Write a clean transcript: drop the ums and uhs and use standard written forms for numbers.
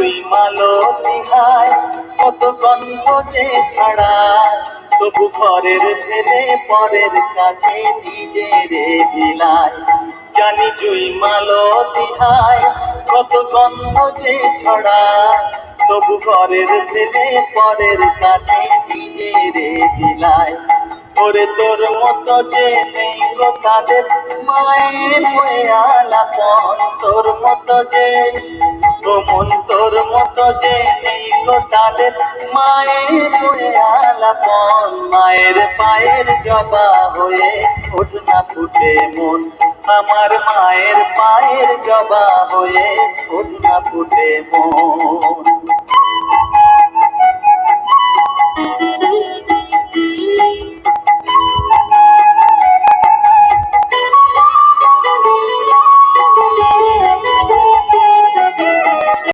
জুই মালতি হায় কত গন্ধ যে ছড়ায়, তবু ঘরের ফেলে পরের কাছে নিজেরে বিলায়। জানি জুই মালতি হায় কত গন্ধ যে ছড়ায়, তবু ঘরের ফেলে পরের কাছে নিজেরে বিলায়। ওরে তোর মতো যে নেই গো তাদের মায়ের হয়ে আলাপন, তোর মতো যে মন তোর মতো যে নেই গো তাদের মায়ের হয়ে আলাপন। মায়ের পায়ের জবা হয়ে ফুট না ফুটে মন, আমার মায়ের পায়ের জবা হয়ে ফুট না ফুটে মন।